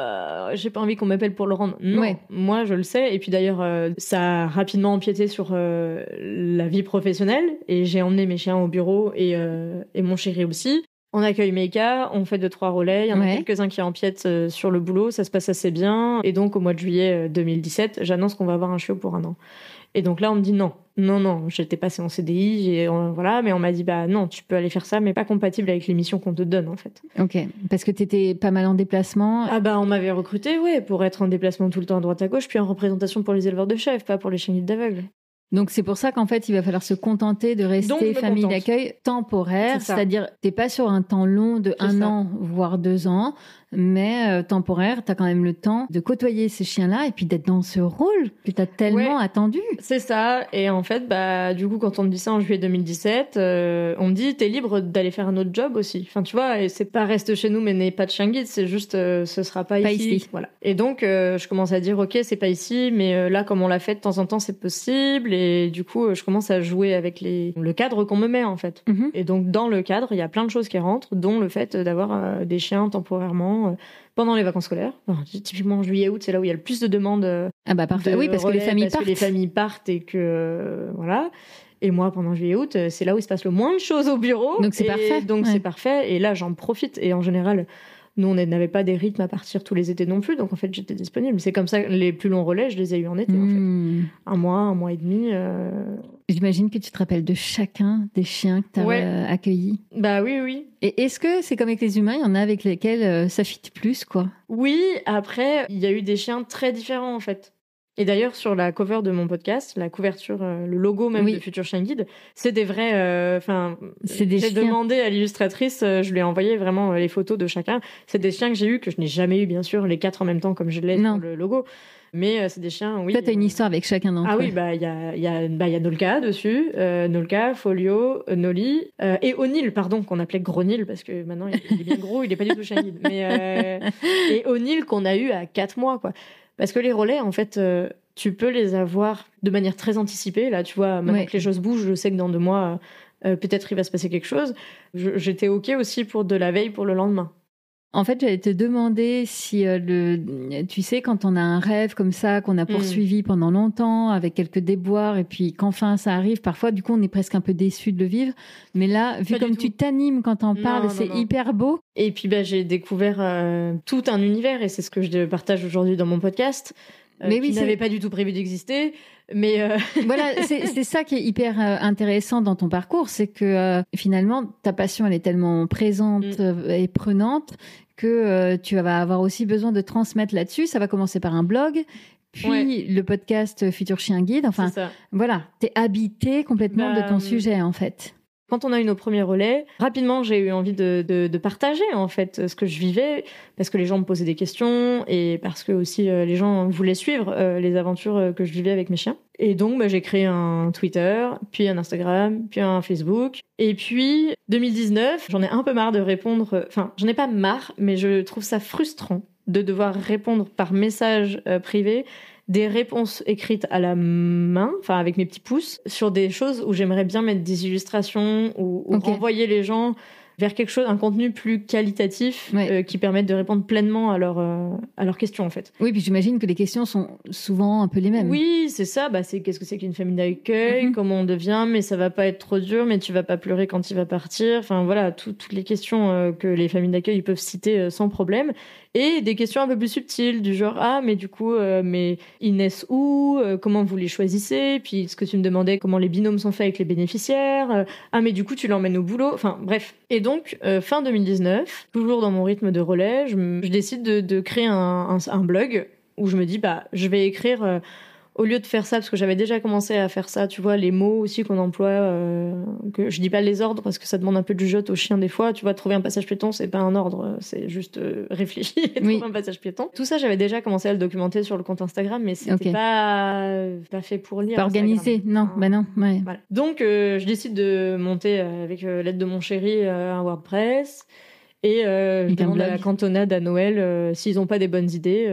j'ai pas envie qu'on m'appelle pour le rendre. Non, Ouais. moi je le sais. Et puis d'ailleurs, ça a rapidement empiété sur la vie professionnelle. Et j'ai emmené mes chiens au bureau et mon chéri aussi. On accueille Meika, on fait 2-3 relais. Il y en a Ouais. quelques-uns qui empiètent sur le boulot, ça se passe assez bien. Et donc au mois de juillet 2017, j'annonce qu'on va avoir un chiot pour 1 an. Et donc là, on me dit non, j'étais passée en CDI, voilà, mais on m'a dit bah non, tu peux aller faire ça, mais pas compatible avec les missions qu'on te donne en fait. Ok, parce que tu étais pas mal en déplacement. Ah bah on m'avait recruté, ouais, pour être en déplacement tout le temps à droite à gauche, puis en représentation pour les éleveurs de chèvres, pas pour les chiens guides d'aveugles. Donc c'est pour ça qu'en fait, il va falloir se contenter de Donc, rester je me famille contente. d'accueil temporaire, C'est ça. c'est-à-dire t'es pas sur un temps long de C'est 1 ça. an, voire 2 ans, mais temporaire, t'as quand même le temps de côtoyer ces chiens-là et puis d'être dans ce rôle que t'as tellement Ouais. attendu. C'est ça, et en fait, bah du coup, quand on me dit ça en juillet 2017, on me dit t'es libre d'aller faire un autre job aussi. Enfin, tu vois, et c'est pas reste chez nous mais n'aie pas de chien guide, c'est juste ce sera pas ici. Voilà. Et donc, je commence à dire ok, c'est pas ici, mais là, comme on l'a fait de temps en temps, c'est possible, et du coup, je commence à jouer avec le cadre qu'on me met en fait. Mhm. Et donc, dans le cadre, il y a plein de choses qui rentrent, dont le fait d'avoir des chiens temporairement pendant les vacances scolaires. Enfin, typiquement, juillet-août, c'est là où il y a le plus de demandes. Ah bah parfait. De Oui, parce que les relais, familles parce partent. que les familles partent et que voilà. Et moi, pendant juillet-août, c'est là où il se passe le moins de choses au bureau. Donc c'est Et parfait. Donc Ouais. c'est parfait. Et là, j'en profite. Et en général, nous, on n'avait pas des rythmes à partir tous les étés non plus. Donc en fait, j'étais disponible. C'est comme ça que les plus longs relais, je les ai eus en été en fait. Hmm. 1 mois et demi. J'imagine que tu te rappelles de chacun des chiens que tu as Ouais. accueillis. Bah oui. Et est-ce que c'est comme avec les humains, il y en a avec lesquels ça fit plus, quoi? Oui, après, il y a eu des chiens très différents en fait. Et d'ailleurs, sur la cover de mon podcast, la couverture, le logo même Oui. de Futur Chien Guide, c'est des vrais. Enfin, C'est des j'ai chiens. demandé à l'illustratrice, je lui ai envoyé vraiment les photos de chacun. C'est des chiens que j'ai eu, que je n'ai jamais eu, bien sûr, les 4 en même temps comme je l'ai Non. sur le logo. Mais c'est des chiens, oui. Toi, t'as une histoire avec chacun d'entre Ah eux. oui, bah il y a Nolka dessus, Nolka, Folio, Noli et O'Neill, pardon, qu'on appelait Gros Nil parce que maintenant il est bien gros, il est pas du tout chien guide. Mais et O'Neill qu'on a eu à 4 mois quoi. Parce que les relais en fait tu peux les avoir de manière très anticipée. Là, tu vois, maintenant Ouais. que les choses bougent, je sais que dans 2 mois peut-être il va se passer quelque chose. J'étais OK aussi pour de la veille pour le lendemain. En fait, j'allais te demander si tu sais, quand on a un rêve comme ça, qu'on a poursuivi pendant longtemps, avec quelques déboires, et puis qu'enfin ça arrive, parfois, du coup, on est presque un peu déçu de le vivre. Mais là, vu Pas du comme tout. tu t'animes quand t'en Non, parles, non, c'est non. hyper beau. Et puis bah, j'ai découvert tout un univers et c'est ce que je partage aujourd'hui dans mon podcast. Mais oui, qui c'est- n'avait pas du tout prévu d'exister, mais Voilà, c'est ça qui est hyper intéressant dans ton parcours, c'est que finalement, ta passion, elle est tellement présente et prenante que tu vas avoir aussi besoin de transmettre là-dessus. Ça va commencer par un blog, puis Ouais. le podcast Futur Chien Guide. Enfin, c'est ça. voilà, t'es habité complètement Bah, de ton sujet, en fait. Quand on a eu nos premiers relais, rapidement, j'ai eu envie de partager, en fait, ce que je vivais, parce que les gens me posaient des questions et parce que aussi les gens voulaient suivre les aventures que je vivais avec mes chiens. Et donc, j'ai créé un Twitter, puis un Instagram, puis un Facebook. Et puis, 2019, j'en ai un peu marre de répondre. Enfin, j'en ai pas marre, mais je trouve ça frustrant de devoir répondre par message privé des réponses écrites à la main, enfin avec mes petits pouces, sur des choses où j'aimerais bien mettre des illustrations ou renvoyer les gens vers quelque chose, un contenu plus qualitatif qui permette de répondre pleinement à leurs questions en fait. Oui, puis j'imagine que les questions sont souvent un peu les mêmes. Oui, c'est ça. C'est qu'est-ce que c'est qu'une famille d'accueil, comment on devient, mais ça va pas être trop dur, mais tu vas pas pleurer quand il va partir. Enfin voilà, toutes les questions que les familles d'accueil peuvent citer sans problème. Et des questions un peu plus subtiles, du genre mais du coup, mais ils naissent où, comment vous les choisissez, puis ce que tu me demandais, comment les binômes sont faits avec les bénéficiaires, mais du coup tu l'emmènes au boulot, enfin bref. Et donc fin 2019, toujours dans mon rythme de relais, je décide de créer un blog où je me dis je vais écrire au lieu de faire ça, parce que j'avais déjà commencé à faire ça, tu vois, les mots aussi qu'on emploie, que je dis pas les ordres parce que ça demande un peu de jugeote aux chiens des fois, tu vois, trouver un passage piéton, c'est pas un ordre, c'est juste réfléchir et trouver un passage piéton. Tout ça, j'avais déjà commencé à le documenter sur le compte Instagram, mais c'était pas fait pour lire. Pas organisé, non, non, ouais. Voilà. Donc, je décide de monter avec l'aide de mon chéri un WordPress. Et je demande à la cantonade à Noël s'ils n'ont pas des bonnes idées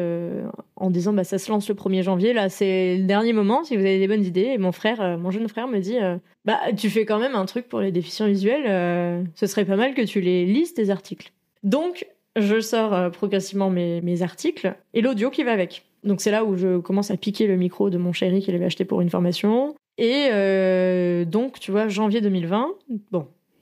en disant ça se lance le 1er janvier, là c'est le dernier moment si vous avez des bonnes idées. Et mon jeune frère me dit tu fais quand même un truc pour les déficients visuels, ce serait pas mal que tu les lises tes articles. Donc je sors progressivement mes articles et l'audio qui va avec. Donc c'est là où je commence à piquer le micro de mon chéri qu'il avait acheté pour une formation. Et donc tu vois, janvier 2020,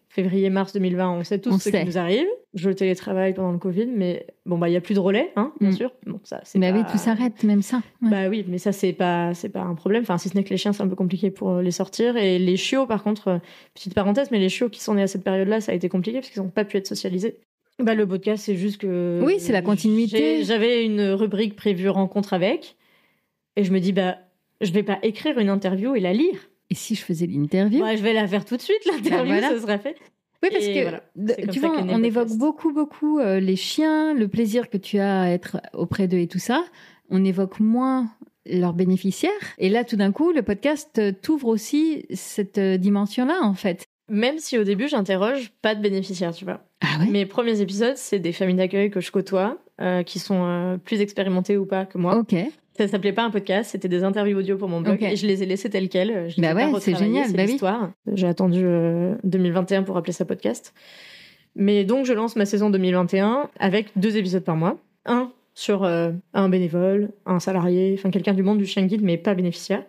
février-mars 2020, on sait tous ce qui nous arrive. Je télétravaille pendant le Covid, mais il y a plus de relais, bien sûr. Bon, ça, c'est oui, tout s'arrête, même ça. Ouais. Oui, mais ça, c'est pas un problème. Enfin, si ce n'est que les chiens, c'est un peu compliqué pour les sortir. Et les chiots, par contre, petite parenthèse, mais les chiots qui sont nés à cette période-là, ça a été compliqué parce qu'ils n'ont pas pu être socialisés. Le podcast, c'est juste que... Oui, c'est la continuité. J'avais une rubrique prévue rencontre avec, et je me dis, je vais pas écrire une interview et la lire. Et si je faisais l'interview ? Je vais la faire tout de suite, l'interview, ça serait fait. Oui, parce que tu vois, on évoque beaucoup les chiens, le plaisir que tu as à être auprès d'eux et tout ça. On évoque moins leurs bénéficiaires. Et là, tout d'un coup, le podcast t'ouvre aussi cette dimension-là, en fait. Même si au début, j'interroge pas de bénéficiaires, tu vois. Ah ouais ? Mes premiers épisodes, c'est des familles d'accueil que je côtoie, qui sont plus expérimentées ou pas que moi. Ok. Ça s'appelait pas un podcast, c'était des interviews audio pour mon blog et je les ai laissées telles quelles. Je les ai pas retravaillées, c'est génial, c'est l'histoire. J'ai attendu 2021 pour appeler ça podcast. Mais donc je lance ma saison 2021 avec 2 épisodes par mois. Un sur un bénévole, un salarié, enfin quelqu'un du monde du chien guide mais pas bénéficiaire.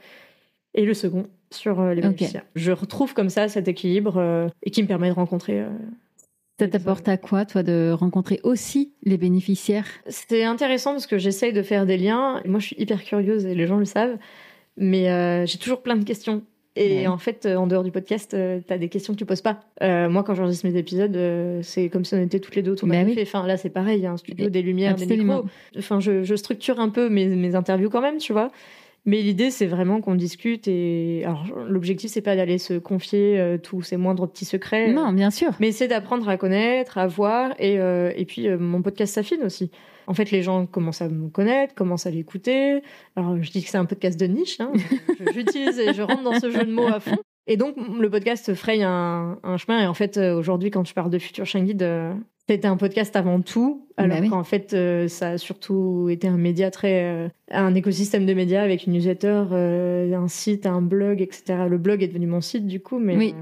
Et le second sur les bénéficiaires. Je retrouve comme ça cet équilibre et qui me permet de rencontrer... Ça t'apporte à quoi, toi, de rencontrer aussi les bénéficiaires ? C'est intéressant parce que j'essaye de faire des liens. Moi, je suis hyper curieuse et les gens le savent. Mais j'ai toujours plein de questions. Et en fait, en dehors du podcast, t'as des questions que tu poses pas. Moi, quand j'enregistre mes épisodes, c'est comme si on était toutes les deux autour d'un café. Enfin, là, c'est pareil, il y a un studio, des lumières, des micros. Enfin, je structure un peu mes interviews quand même, tu vois. Mais l'idée, c'est vraiment qu'on discute. Et alors, l'objectif, c'est pas d'aller se confier tous ces moindres petits secrets. Non, bien sûr. Mais c'est d'apprendre à connaître, à voir. Et puis, mon podcast s'affine aussi. En fait, les gens commencent à me connaître, commencent à l'écouter. Alors, je dis que c'est un podcast de niche. J'utilise et je rentre dans ce jeu de mots à fond. Et donc, le podcast fraye un chemin. Et en fait, aujourd'hui, quand je parle de Futur Chien Guide, c'était un podcast avant tout. Alors qu'en fait, ça a surtout été un média un écosystème de médias avec une newsletter, un site, un blog, etc. Le blog est devenu mon site, du coup. Mais,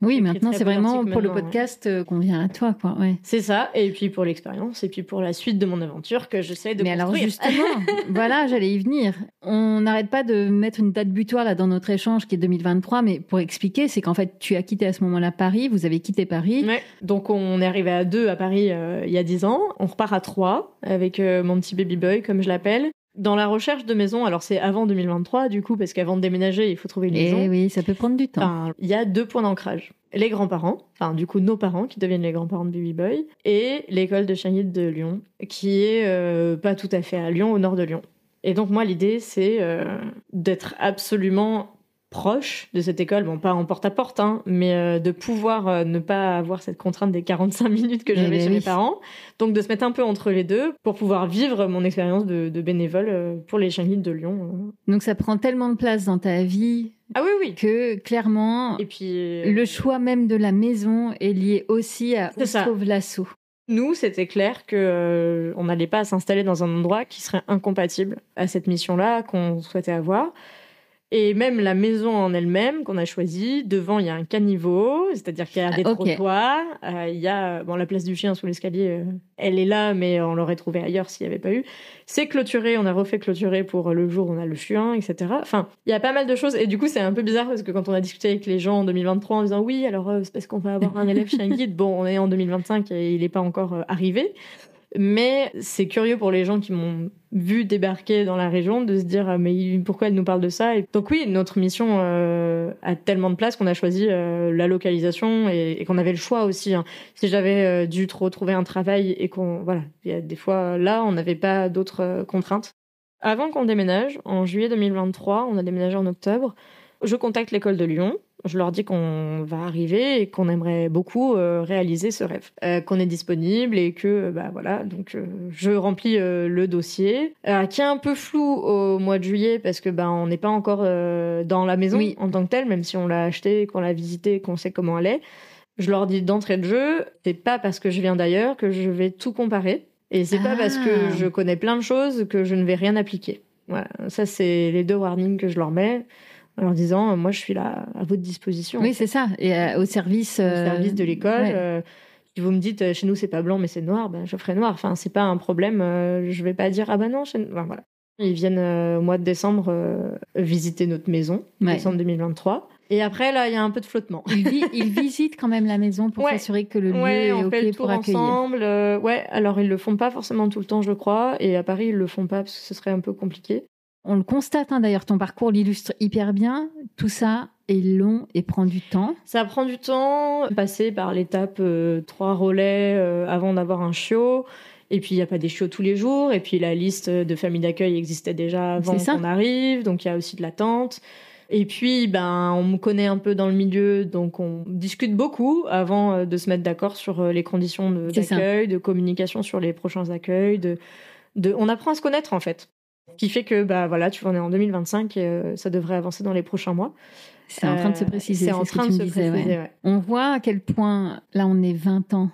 oui, maintenant, c'est vraiment pour le podcast qu'on vient à toi, quoi. Ouais. C'est ça. Et puis pour l'expérience, et puis pour la suite de mon aventure que j'essaie de construire. Mais alors, justement, voilà, j'allais y venir. On n'arrête pas de mettre une date butoir là dans notre échange qui est 2023, mais pour expliquer, c'est qu'en fait, tu as quitté à ce moment-là Paris, vous avez quitté Paris. Ouais. Donc, on est arrivé à 2 à Paris il y a 10 ans. On repart à 3 avec mon petit baby boy, comme je l'appelle. Dans la recherche de maison, alors c'est avant 2023 du coup, parce qu'avant de déménager, il faut trouver une maison. Et oui, ça peut prendre du temps. Il y a 2 points d'ancrage. Les grands-parents, enfin du coup nos parents qui deviennent les grands-parents de Baby Boy, et l'école de chien guide de Lyon, qui est pas tout à fait à Lyon, au nord de Lyon. Et donc moi l'idée c'est d'être absolument proche de cette école, bon, pas en porte-à-porte, hein, mais de pouvoir ne pas avoir cette contrainte des 45 minutes que j'avais chez mes parents. Donc, de se mettre un peu entre les deux pour pouvoir vivre mon expérience de bénévole pour les chiens guides de Lyon. Donc, ça prend tellement de place dans ta vie. Ah oui. Que clairement, et puis, le choix même de la maison est lié aussi à où se trouve l'assaut. Nous, c'était clair que on n'allait pas s'installer dans un endroit qui serait incompatible à cette mission-là qu'on souhaitait avoir. Et même la maison en elle-même qu'on a choisie, devant il y a un caniveau, c'est-à-dire qu'il y a des trottoirs, il y a la place du chien sous l'escalier, elle est là, mais on l'aurait trouvée ailleurs s'il n'y avait pas eu. C'est clôturé, on a refait clôturer pour le jour où on a le chien, etc. Enfin, il y a pas mal de choses, et du coup c'est un peu bizarre parce que quand on a discuté avec les gens en 2023 en disant oui, alors c'est parce qu'on va avoir un élève chien guide, bon, on est en 2025 et il n'est pas encore arrivé. Mais c'est curieux pour les gens qui m'ont vu débarquer dans la région de se dire mais pourquoi elle nous parle de ça. Et donc oui, notre mission a tellement de place qu'on a choisi la localisation et qu'on avait le choix aussi. Hein. Si j'avais dû retrouver un travail et il y a des fois là on n'avait pas d'autres contraintes. Avant qu'on déménage, en juillet 2023, on a déménagé en octobre, je contacte l'école de Lyon. Je leur dis qu'on va arriver et qu'on aimerait beaucoup réaliser ce rêve, qu'on est disponible et que donc je remplis le dossier qui est un peu flou au mois de juillet parce que on n'est pas encore dans la maison en tant que telle, même si on l'a acheté, qu'on l'a visité, qu'on sait comment elle est. Je leur dis d'entrée de jeu, c'est pas parce que je viens d'ailleurs que je vais tout comparer et c'est pas parce que je connais plein de choses que je ne vais rien appliquer. Voilà, ça c'est les 2 warnings que je leur mets. En leur disant, moi, je suis là à votre disposition. Oui, c'est ça. Et au service de l'école. Si vous me dites, chez nous, c'est pas blanc, mais c'est noir, je ferai noir. Enfin, c'est pas un problème. Je vais pas dire, ah bah non, voilà. Ils viennent au mois de décembre visiter notre maison, décembre 2023. Et après, là, il y a un peu de flottement. Ils visitent quand même la maison pour s'assurer que le lieu est OK fait le pour tour accueillir. Ensemble. Alors ils le font pas forcément tout le temps, je crois. Et à Paris, ils le font pas parce que ce serait un peu compliqué. On le constate, d'ailleurs, ton parcours l'illustre hyper bien. Tout ça est long et prend du temps. Ça prend du temps, passer par l'étape 3 relais avant d'avoir un chiot. Et puis, il n'y a pas des chiots tous les jours. Et puis, la liste de familles d'accueil existait déjà avant qu'on arrive. Donc, il y a aussi de l'attente. Et puis, on me connaît un peu dans le milieu. Donc, on discute beaucoup avant de se mettre d'accord sur les conditions d'accueil, de communication sur les prochains accueils. On apprend à se connaître, en fait. Ce qui fait que, tu vois, on est en 2025 et ça devrait avancer dans les prochains mois. C'est en train de se préciser. C'est en train de se préciser, ouais. On voit à quel point, là, on est 20 ans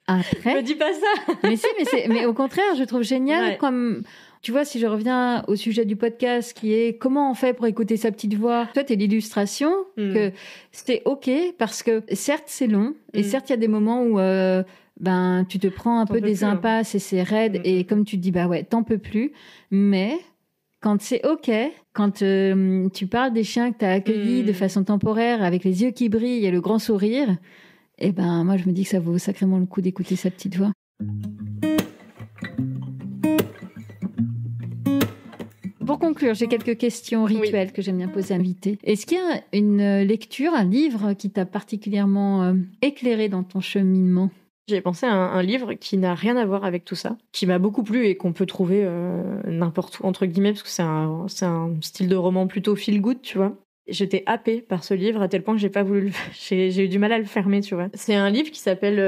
après. Me dis pas ça. mais au contraire, je trouve génial comme... Tu vois, si je reviens au sujet du podcast qui est comment on fait pour écouter sa petite voix. Toi, t'es l'illustration que c'est OK parce que certes, c'est long et certes, il y a des moments où... tu te prends un peu des impasses et c'est raide et comme tu te dis t'en peux plus, mais quand c'est OK, quand tu parles des chiens que tu as accueillis de façon temporaire avec les yeux qui brillent et le grand sourire, moi je me dis que ça vaut sacrément le coup d'écouter sa petite voix. Pour conclure, j'ai quelques questions rituelles que j'aime bien poser à l'invité. Est-ce qu'il y a une lecture, un livre qui t'a particulièrement éclairé dans ton cheminement ? J'ai pensé à un livre qui n'a rien à voir avec tout ça, qui m'a beaucoup plu et qu'on peut trouver n'importe où, entre guillemets, parce que c'est un style de roman plutôt feel good, tu vois. J'étais happée par ce livre à tel point que j'ai pas voulu j'ai eu du mal à le fermer, tu vois. C'est un livre qui s'appelle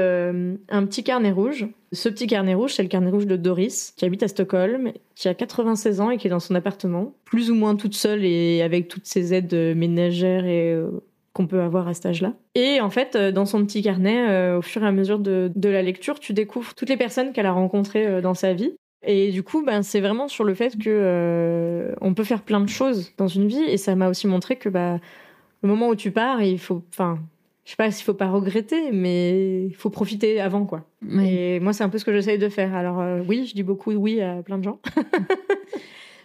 Un petit carnet rouge. Ce petit carnet rouge, c'est le carnet rouge de Doris, qui habite à Stockholm, qui a 96 ans et qui est dans son appartement, plus ou moins toute seule et avec toutes ses aides ménagères et... qu'on peut avoir à cet âge-là. Et en fait, dans son petit carnet, au fur et à mesure de la lecture, tu découvres toutes les personnes qu'elle a rencontrées dans sa vie. Et du coup, c'est vraiment sur le fait que on peut faire plein de choses dans une vie. Et ça m'a aussi montré que le moment où tu pars, il faut... je sais pas s'il faut pas regretter, mais il faut profiter avant, quoi. Oui. Et moi, c'est un peu ce que j'essaye de faire. Alors oui, je dis beaucoup oui à plein de gens.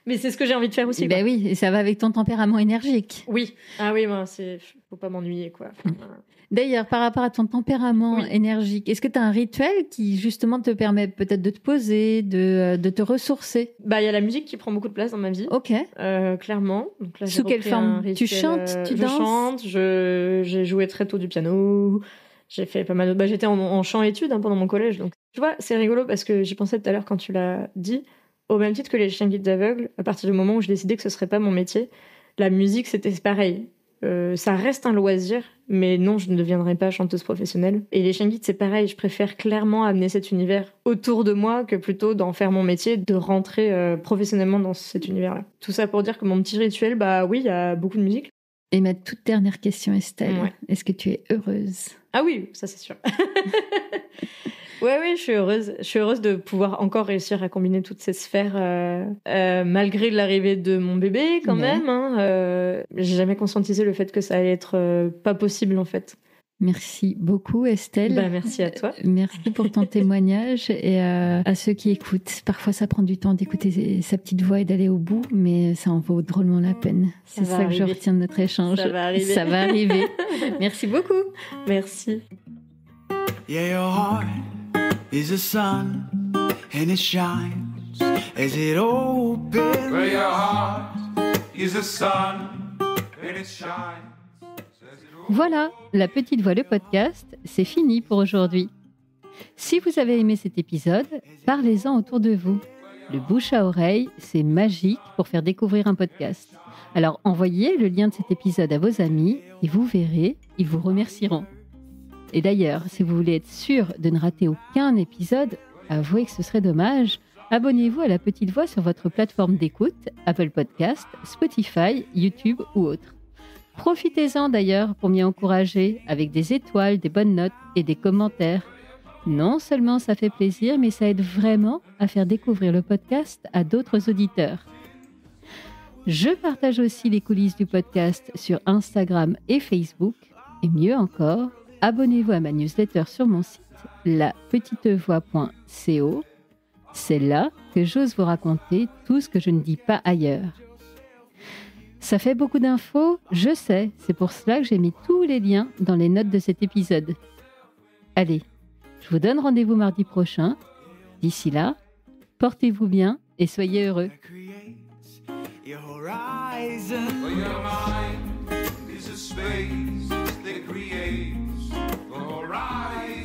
Mais c'est ce que j'ai envie de faire aussi. Oui, et ça va avec ton tempérament énergique. Oui. Ah oui, faut pas m'ennuyer, quoi. D'ailleurs, par rapport à ton tempérament énergique, est-ce que tu as un rituel qui justement te permet peut-être de te poser, de te ressourcer ? Il y a la musique qui prend beaucoup de place dans ma vie. Ok. Clairement. Donc là, sous quelle forme ? Tu chantes, tu danses ? Je chante. J'ai joué très tôt du piano. J'ai fait pas mal de... j'étais en chant-études pendant mon collège. Donc tu vois, c'est rigolo parce que j'y pensais tout à l'heure quand tu l'as dit. Au même titre que les chiens guides aveugles, à partir du moment où j'ai décidé que ce serait pas mon métier, La musique, c'était pareil. Ça reste un loisir, mais non, je ne deviendrai pas chanteuse professionnelle. Et les Shingites, c'est pareil, je préfère clairement amener cet univers autour de moi que plutôt d'en faire mon métier, de rentrer professionnellement dans cet univers-là. Tout ça pour dire que mon petit rituel, bah oui, il y a beaucoup de musique. Et ma toute dernière question, Estelle, est-ce que tu es heureuse ? Ah oui, ça c'est sûr. Ouais, je suis heureuse. Je suis heureuse de pouvoir encore réussir à combiner toutes ces sphères, malgré l'arrivée de mon bébé quand même. Hein, j'ai jamais conscientisé le fait que ça allait être pas possible en fait. Merci beaucoup Estelle. Bah, merci à toi. Merci pour ton témoignage et à ceux qui écoutent. Parfois ça prend du temps d'écouter sa petite voix et d'aller au bout, mais ça en vaut drôlement la peine. C'est ça que je retiens de notre échange. Ça va arriver. Ça va arriver. Merci beaucoup. Merci. Yeah, your heart is a sun, and it shines as it opens. Where your heart is a sun, and it shines. Voilà, La Petite Voix, le podcast, c'est fini pour aujourd'hui. Si vous avez aimé cet épisode, parlez-en autour de vous. Le bouche à oreille, c'est magique pour faire découvrir un podcast. Alors envoyez le lien de cet épisode à vos amis et vous verrez, ils vous remercieront. Et d'ailleurs, si vous voulez être sûr de ne rater aucun épisode, avouez que ce serait dommage, abonnez-vous à La Petite Voix sur votre plateforme d'écoute, Apple Podcast, Spotify, YouTube ou autre. Profitez-en d'ailleurs pour m'y encourager avec des étoiles, des bonnes notes et des commentaires. Non seulement ça fait plaisir, mais ça aide vraiment à faire découvrir le podcast à d'autres auditeurs. Je partage aussi les coulisses du podcast sur Instagram et Facebook. Et mieux encore, abonnez-vous à ma newsletter sur mon site lapetitevoix.co. C'est là que j'ose vous raconter tout ce que je ne dis pas ailleurs. Ça fait beaucoup d'infos, je sais, c'est pour cela que j'ai mis tous les liens dans les notes de cet épisode. Allez, je vous donne rendez-vous mardi prochain. D'ici là, portez-vous bien et soyez heureux. Your horizon. Where your mind is a space that creates the horizon.